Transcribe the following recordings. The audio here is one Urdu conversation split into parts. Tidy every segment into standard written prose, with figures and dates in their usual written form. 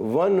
1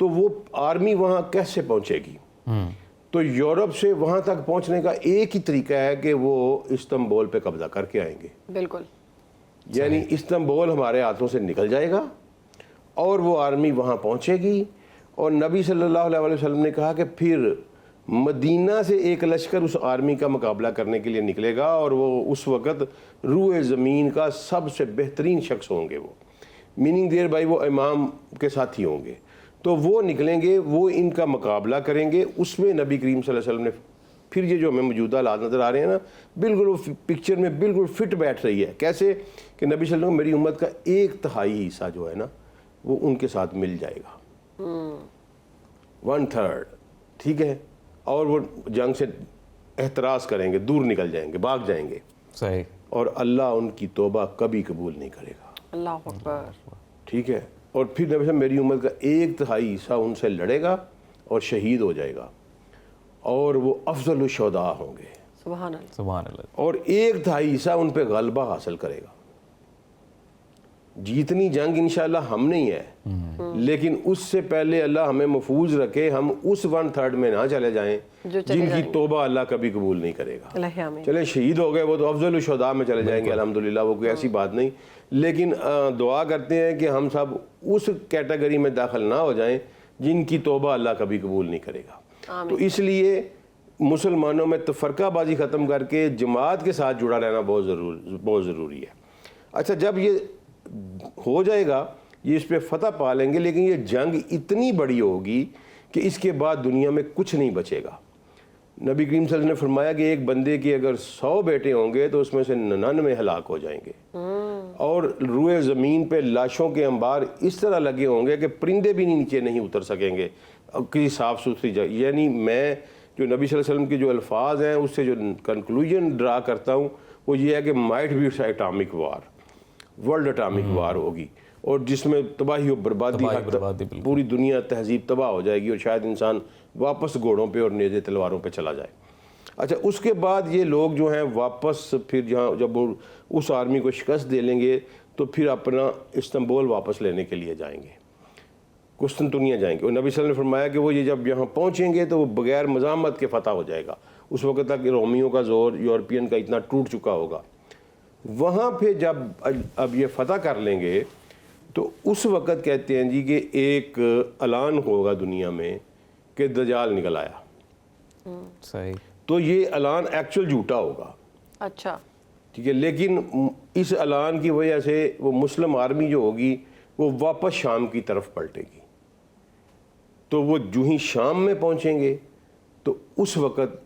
تو وہ آرمی وہاں کیسے پہنچے گی؟ تو یورپ سے وہاں تک پہنچنے کا ایک ہی طریقہ ہے کہ وہ استنبول پہ قبضہ کر کے آئیں گے. بالکل. یعنی استنبول ہمارے ہاتھوں سے نکل جائے گا اور وہ آرمی وہاں پہنچے گی. اور نبی صلی اللہ علیہ وسلم نے کہا کہ پھر مدینہ سے ایک لشکر اس آرمی کا مقابلہ کرنے کے لیے نکلے گا اور وہ اس وقت روئے زمین کا سب سے بہترین شخص ہوں گے. وہ میننگ دیر بھائی وہ امام کے ساتھی ہوں گے. تو وہ نکلیں گے, وہ ان کا مقابلہ کریں گے. اس میں نبی کریم صلی اللہ علیہ وسلم نے پھر یہ جو ہمیں موجودہ حالات نظر آ رہے ہیں نا, بالکل وہ پکچر میں بالکل فٹ بیٹھ رہی ہے. کیسے کہ نبی صلی اللہ علیہ وسلم میری امت کا 1/3 حصہ جو ہے نا وہ ان کے ساتھ مل جائے گا, 1/3. ٹھیک ہے, اور وہ جنگ سے احتراز کریں گے, دور نکل جائیں گے, بھاگ جائیں گے. صحیح. اور اللہ ان کی توبہ کبھی قبول نہیں کرے گا. اللہ اکبر. ٹھیک ہے. اور پھر نبی صاحب میری امت کا 1/3 حصہ ان سے لڑے گا اور شہید ہو جائے گا, اور وہ افضل الشہداء ہوں گے. سبحان اللہ. سبحان اللہ. اور 1/3 حصہ ان پہ غلبہ حاصل کرے گا. جیتنی جنگ انشاءاللہ ہم نہیں ہے, لیکن اس سے پہلے اللہ ہمیں محفوظ رکھے, ہم اس 1/3 میں نہ چلے جائیں جن کی توبہ اللہ کبھی قبول نہیں کرے گا. اللہ آمین. چلے شہید ہو گئے وہ تو افضل الشہداء میں چلے جائیں گے الحمدللہ, وہ کوئی ایسی بات نہیں. لیکن دعا کرتے ہیں کہ ہم سب اس کیٹیگری میں داخل نہ ہو جائیں جن کی توبہ اللہ کبھی قبول نہیں کرے گا. تو اس لیے مسلمانوں میں تفرقہ بازی ختم کر کے جماعت کے ساتھ جڑا رہنا بہت ضروری ہے. اچھا, جب یہ ہو جائے گا, یہ اس پہ فتح پا لیں گے, لیکن یہ جنگ اتنی بڑی ہوگی کہ اس کے بعد دنیا میں کچھ نہیں بچے گا. نبی کریم صلی اللہ علیہ وسلم نے فرمایا کہ ایک بندے کی اگر 100 بیٹے ہوں گے تو اس میں سے 99 ہلاک ہو جائیں گے, اور روئے زمین پہ لاشوں کے انبار اس طرح لگے ہوں گے کہ پرندے بھی نیچے نہیں اتر سکیں گے کسی صاف ستھری جگہ. یعنی میں جو نبی صلی اللہ علیہ وسلم کے جو الفاظ ہیں اس سے جو کنکلوژن ڈرا کرتا ہوں وہ یہ ہے کہ might be atomic war, world atomic war ہوگی, اور جس میں تباہی و بربادی, پوری دنیا تہذیب تباہ ہو جائے گی, اور شاید انسان واپس گھوڑوں پہ اور نیزے تلواروں پہ چلا جائے. اچھا, اس کے بعد یہ لوگ جو ہیں واپس پھر جب وہ اس آرمی کو شکست دے لیں گے تو پھر اپنا استنبول واپس لینے کے لیے جائیں گے, قسطنطنیہ جائیں گے. اور نبی صلی اللہ علیہ وسلم نے فرمایا کہ وہ یہ جب یہاں پہنچیں گے تو وہ بغیر مزاحمت کے فتح ہو جائے گا. اس وقت تک رومیوں کا زور یورپین کا اتنا ٹوٹ چکا ہوگا. وہاں پہ جب اب یہ فتح کر لیں گے تو اس وقت کہتے ہیں جی کہ ایک اعلان ہوگا دنیا میں کہ دجال نکل آیا. صحیح. تو یہ اعلان ایکچوئل جھوٹا ہوگا. اچھا. ٹھیک ہے, لیکن اس اعلان کی وجہ سے وہ مسلم آرمی جو ہوگی وہ واپس شام کی طرف پلٹے گی. تو وہ جو ہی شام میں پہنچیں گے تو اس وقت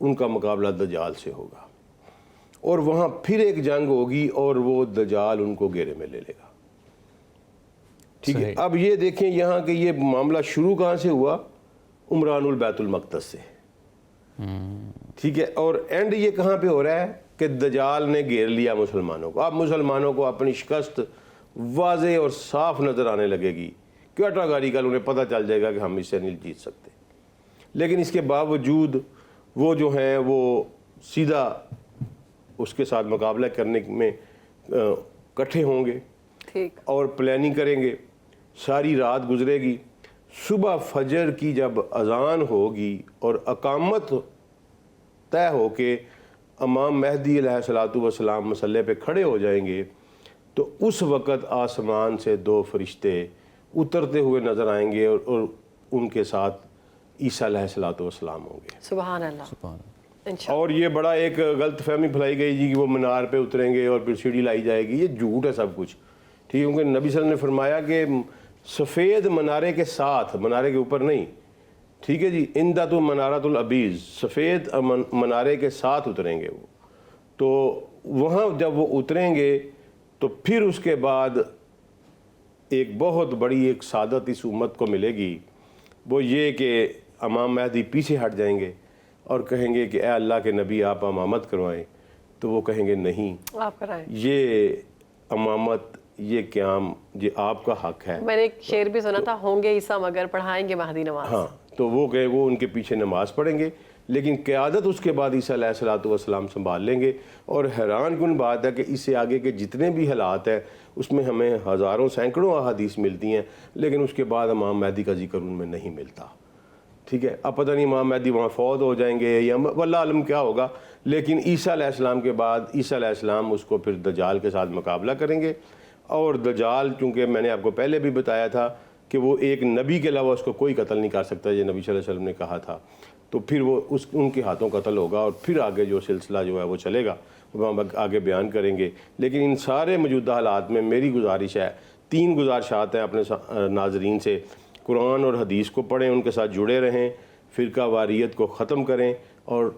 ان کا مقابلہ دجال سے ہوگا, اور وہاں پھر ایک جنگ ہوگی اور وہ دجال ان کو گھیرے میں لے لے گا. ٹھیک ہے. اب یہ دیکھیں یہاں کہ یہ معاملہ شروع کہاں سے ہوا, عمران البیت المقدس سے. ٹھیک ہے, اور اینڈ یہ کہاں پہ ہو رہا ہے کہ دجال نے گھیر لیا مسلمانوں کو. اب مسلمانوں کو اپنی شکست واضح اور صاف نظر آنے لگے گی, کیٹاگاری کا انہیں پتہ چل جائے گا کہ ہم اس سے نہیں جیت سکتے. لیکن اس کے باوجود وہ جو ہیں وہ سیدھا اس کے ساتھ مقابلہ کرنے میں اکٹھے ہوں گے اور پلاننگ کریں گے. ساری رات گزرے گی, صبح فجر کی جب اذان ہوگی اور اقامت طے ہو کے امام مہدی علیہ الصلوۃ والسلام مصلی پہ کھڑے ہو جائیں گے تو اس وقت آسمان سے 2 فرشتے اترتے ہوئے نظر آئیں گے, اور ان کے ساتھ عیسیٰ علیہ الصلوۃ والسلام ہوں گے. سبحان اللہ. اور یہ بڑا ایک غلط فہمی پھیلائی گئی جی کہ وہ منار پہ اتریں گے اور پھر سیڑھی لائی جائے گی. یہ جھوٹ ہے سب کچھ. ٹھیک ہے, کیونکہ نبی صلی اللہ علیہ وسلم نے فرمایا کہ سفید منارے کے ساتھ, منارے کے اوپر نہیں, ٹھیک ہے جی, اندۃ منارۃ العبیز, سفید منارے کے ساتھ اتریں گے وہ. تو وہاں جب وہ اتریں گے تو پھر اس کے بعد ایک بہت بڑی ایک سعادت اس امت کو ملے گی, وہ یہ کہ امام مہدی پیچھے ہٹ جائیں گے اور کہیں گے کہ اے اللہ کے نبی آپ امامت کروائیں. تو وہ کہیں گے نہیں, آپ کرائیں, یہ امامت, یہ قیام, یہ آپ کا حق ہے. میں نے ایک شعر بھی سنا تھا, ہوں گے عیسیٰ مگر پڑھائیں گے مہدی نماز. ہاں, تو وہ ان کے پیچھے نماز پڑھیں گے. لیکن قیادت اس کے بعد عیسیٰ علیہ السلام سنبھال لیں گے. اور حیران کن بات ہے کہ اس سے آگے کے جتنے بھی حالات ہیں اس میں ہمیں ہزاروں سینکڑوں احادیث ملتی ہیں، لیکن اس کے بعد امام مہدی کا ذکر ان میں نہیں ملتا. ٹھیک ہے، اب پتہ نہیں امام مہدی وہاں فوت ہو جائیں گے یا واللہ علم کیا ہوگا، لیکن عیسیٰ علیہ السلام کے بعد عیسیٰ علیہ السلام اس کو پھر دجال کے ساتھ مقابلہ کریں گے. اور دجال چونکہ میں نے آپ کو پہلے بھی بتایا تھا کہ وہ ایک نبی کے علاوہ اس کو کوئی قتل نہیں کر سکتا، یہ نبی صلی اللہ علیہ وسلم نے کہا تھا. تو پھر وہ ان کے ہاتھوں قتل ہوگا اور پھر آگے جو سلسلہ جو ہے وہ چلے گا، وہ ہم آگے بیان کریں گے. لیکن ان سارے موجودہ حالات میں میری گزارش ہے، 3 گزارشات ہیں اپنے ناظرین سے. قرآن اور حدیث کو پڑھیں، ان کے ساتھ جڑے رہیں، فرقہ واریت کو ختم کریں، اور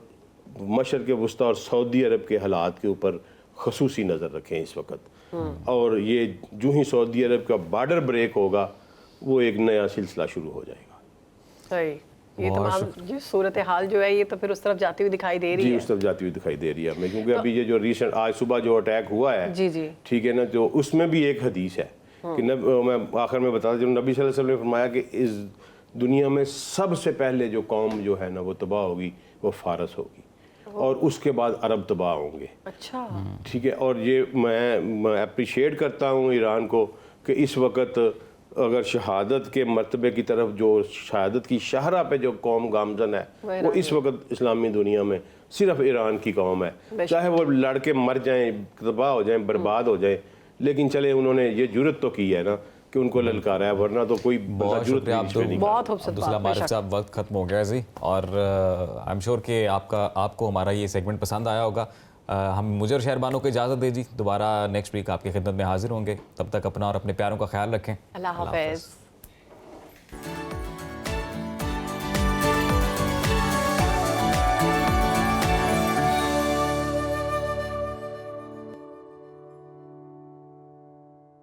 مشرق وسطیٰ اور سعودی عرب کے حالات کے اوپر خصوصی نظر رکھیں اس وقت. اور یہ جو ہی سعودی عرب کا بارڈر بریک ہوگا وہ ایک نیا سلسلہ شروع ہو جائے گا. صحیح. یہ تمام یہ صورتحال جو ہے یہ تو پھر اس طرف جاتی ہوئی دکھائی دے رہی ہے. جی اس طرف جاتی ہوئی دکھائی دے رہی ہے ہمیں، کیونکہ ابھی یہ جو ریسنٹ آج صبح جو اٹیک ہوا ہے، جی جی ٹھیک ہے نا، تو اس میں بھی ایک حدیث ہے کہ میں آخر میں بتا دوں، نبی صلی اللہ علیہ وسلم نے فرمایا کہ اس دنیا میں سب سے پہلے جو قوم جو ہے نا وہ تباہ ہوگی وہ فارس ہوگی، اور اس کے بعد عرب تباہ ہوں گے. اچھا ٹھیک ہے. اور یہ میں اپریشیٹ کرتا ہوں ایران کو کہ اس وقت اگر شہادت کے مرتبے کی طرف جو شہادت کی شاہراہ پہ جو قوم گامزن ہے وہ اس وقت اسلامی دنیا میں صرف ایران کی قوم ہے. چاہے وہ لڑ کے مر جائیں، تباہ ہو جائیں، برباد ہو جائیں، لیکن چلے انہوں نے یہ جرت تو کی ہے نا کہ ان کو للکارا ہے، ورنہ تو کوئی بہت شکریہ بہت خوبصورت عبدالسلام عارف صاحب. وقت ختم ہو گیا جی، اور آئی ایم شیور کہ آپ کو ہمارا یہ سیگمنٹ پسند آیا ہوگا. ہم مجھے اور شہربانوں کو اجازت دے جی، دوبارہ نیکسٹ ویک آپ کی خدمت میں حاضر ہوں گے. تب تک اپنا اور اپنے پیاروں کا خیال رکھیں. اللہ حافظ.